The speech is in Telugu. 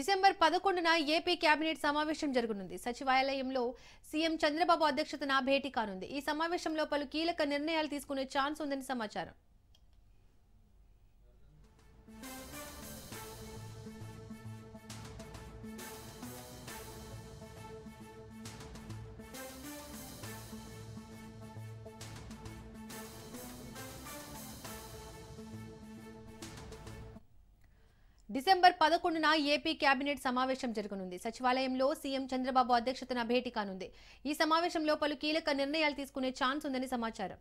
డిసెంబర్ 11న ఏపీ కేబినెట్ సమావేశం జరగనుంది. సచివాలయంలో సీఎం చంద్రబాబు అధ్యక్షతన భేటీ కానుంది. ఈ సమావేశంలో పలు కీలక నిర్ణయాలు తీసుకునే ఛాన్స్ ఉందని సమాచారం. డిసెంబర్ 11న ఏపీ కేబినెట్ సమావేశం జరగనుంది. సచివాలయంలో సీఎం చంద్రబాబు అధ్యక్షతన భేటీ కానుంది. ఈ సమావేశంలో పలు కీలక నిర్ణయాలు తీసుకునే ఛాన్స్ ఉందని సమాచారం.